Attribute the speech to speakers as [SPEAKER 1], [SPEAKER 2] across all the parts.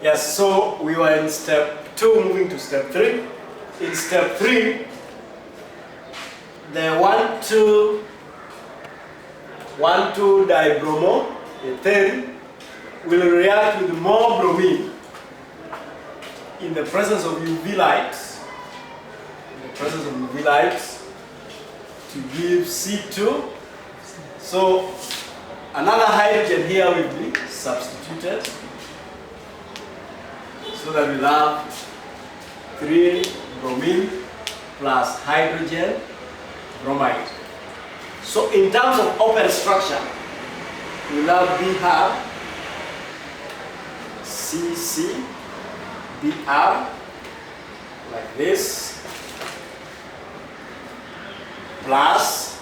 [SPEAKER 1] Yes, so we were in step 2, moving to step 3. In step 3, the 1,2-dibromo ethane will react with more bromine in the presence of UV light, to give C2. So another hydrogen here will be substituted, so that we'll have 3 bromine plus hydrogen bromide. So in terms of open structure, we'll have BR, CC, BR, like this, plus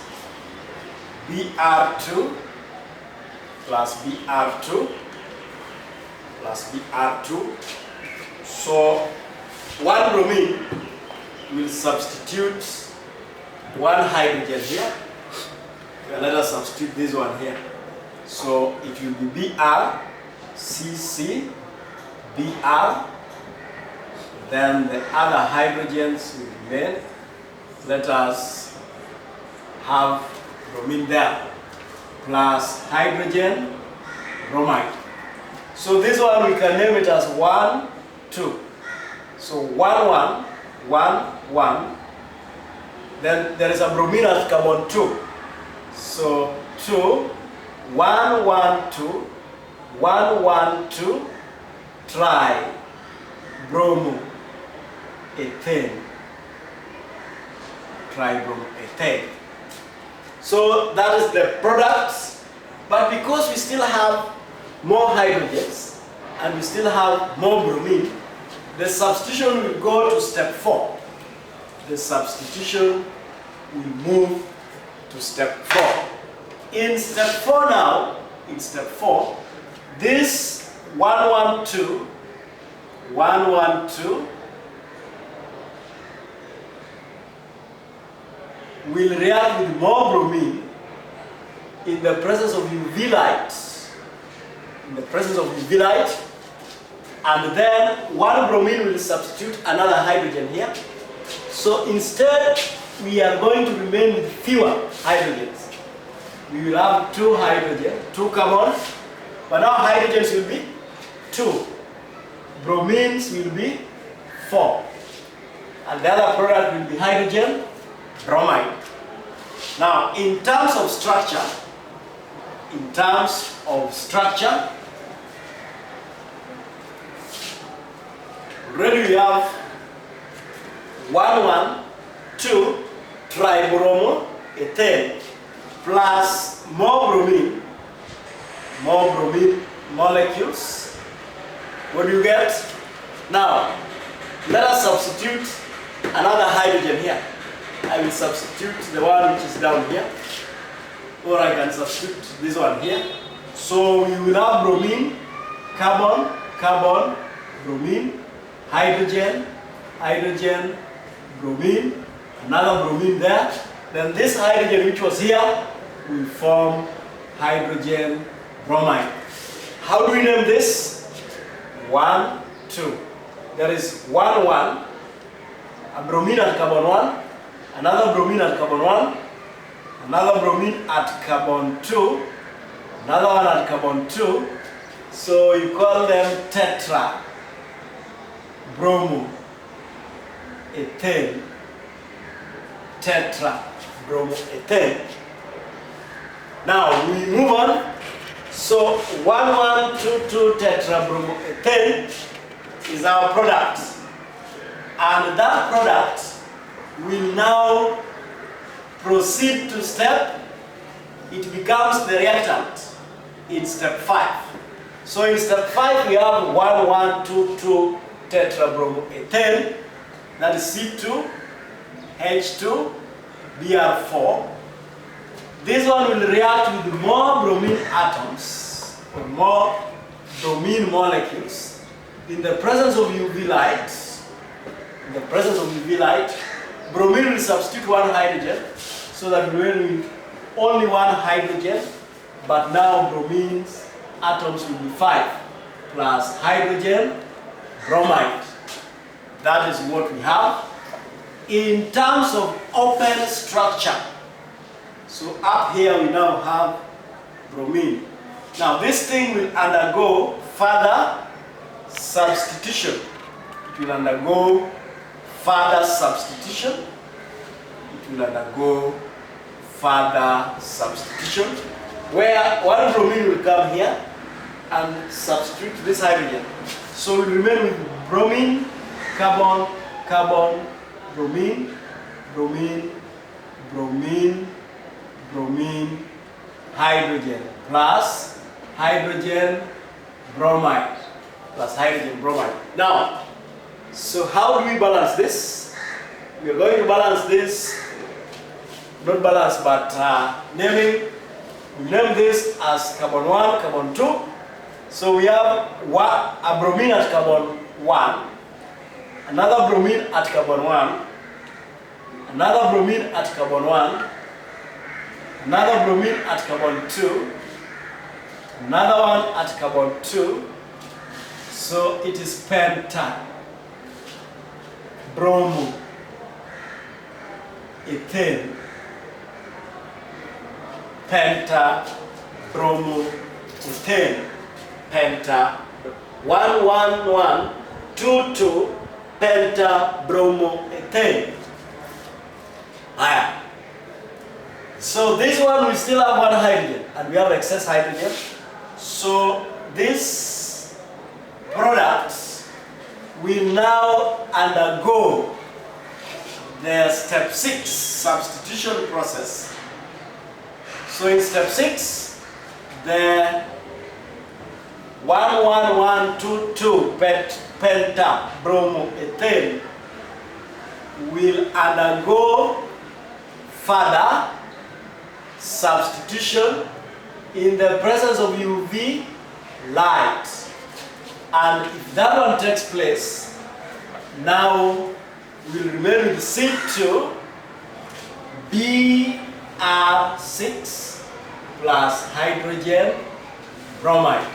[SPEAKER 1] BR2, plus BR2, plus BR2. So 1 bromine will substitute 1 hydrogen here. Let us substitute this one here. So it will be BR, CC, BR. Then the other hydrogens will remain. Let us have bromine there, plus hydrogen bromide. So this one we can name it as 1, 2. So 1, 1, 1, 1. Then there is a bromine at carbon 2. So 2, 1, 1, 2, 1, 1, 2, tribromo ethane. Tribromo ethane. So that is the product. But because we still have more hydrogens and we still have more bromine, the substitution will go to step 4. The substitution will move to step 4. In step 4 now, this 112 will react with more bromine in the presence of UV light. And then 1 bromine will substitute another hydrogen here. So instead, we are going to remain with fewer hydrogens. We will have 2 hydrogen, 2 carbons, but now hydrogens will be 2. Bromines will be 4. And the other product will be hydrogen bromide. Now, in terms of structure, already we have 1, 1, 2 tribromo ethane plus more bromine molecules. What do you get? Now, let us substitute another hydrogen here. I will substitute the one which is down here, or I can substitute this one here. So you will have bromine, carbon, carbon, bromine, hydrogen, hydrogen, bromine, another bromine there. Then this hydrogen which was here will form hydrogen bromide. How do we name this? 1, 2. There is 1, 1, a bromine at carbon 1, another bromine at carbon 1, another bromine at carbon 2, another one at carbon 2. So you call them tetra bromo ethane. Tetra bromo ethane. Now we move on. So 1122 tetra bromo ethane is our product, and that product will now proceed to step. It becomes the reactant in step 5. So in step 5 we have 1122 tetra bromo ethane, that is C2, H2, Br4. This one will react with more bromine atoms, or more bromine molecules. In the presence of UV light, bromine will substitute 1 hydrogen, so that we will with only 1 hydrogen, but now bromine's atoms will be 5, plus hydrogen bromide. That is what we have. In terms of open structure, so up here we now have bromine. Now this thing will undergo further substitution. It will undergo further substitution. It will undergo further substitution, where one bromine will come here and substitute this hydrogen. So we remain with bromine, carbon, carbon, bromine, bromine, bromine, bromine, hydrogen, plus hydrogen bromide, plus hydrogen bromide. Now, so how do we balance this? We are going to balance this, not balance, but naming. We name this as carbon 1, carbon 2. So we have a bromine at carbon 1, another bromine at carbon 1, another bromine at carbon 1, another bromine at carbon 2, another one at carbon 2. So it is penta, bromo, ethane, penta, bromo, ethane, penta, 1, 1, 1, 2, 2, penta, bromo, ethane. So this one we still have one hydrogen and we have excess hydrogen. So this product will now undergo the step 6 substitution process. So in step 6, the 1, 1, 1, 2, 2 penta bromo ethane will undergo further substitution in the presence of UV light. And if that one takes place, now we'll remain with C2 Br6 plus hydrogen bromide,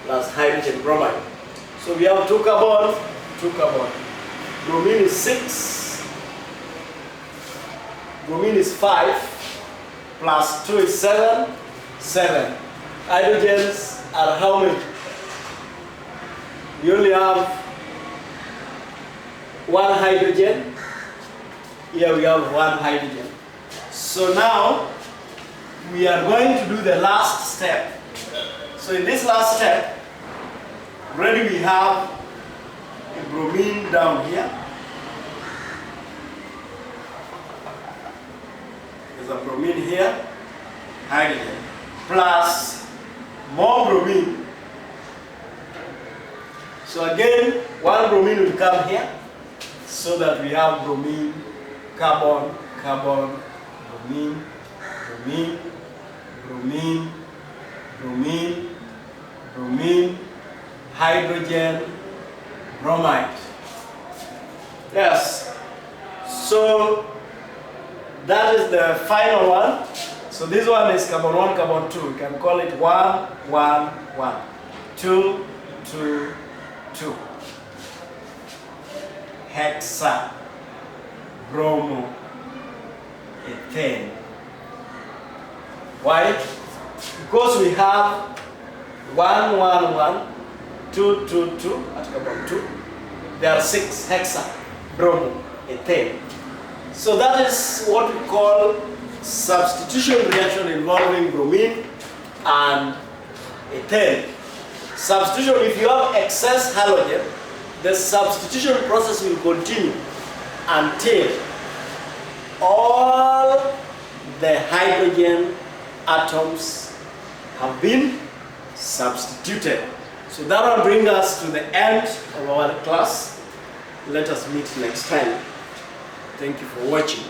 [SPEAKER 1] plus hydrogen bromide. So we have 2 carbon, 2 carbon. Bromine is 6, bromine is 5, plus 2 is 7, 7. Hydrogens are how many? We only have 1 hydrogen. Here we have 1 hydrogen. So now we are going to do the last step. So in this last step, already we have a bromine down here. There's a bromine here, hydrogen, plus more bromine. So again, 1 bromine will come here, so that we have bromine, carbon, carbon, bromine, bromine, bromine, bromine, bromine, hydrogen, bromide. Yes. So that is the final one. So this one is carbon 1, carbon 2. We can call it 1, 1, 1, 2, 2, 2. Hexa, bromo, ethane. Why? Because we have 1, 1, 1, 2, 2, 2 at carbon 2. There are 6 hexa, bromo, ethane. So that is what we call substitution reaction involving bromine and ethane. Substitution, if you have excess halogen, the substitution process will continue until all the hydrogen atoms have been substituted. So that will bring us to the end of our class. Let us meet next time. Thank you for watching.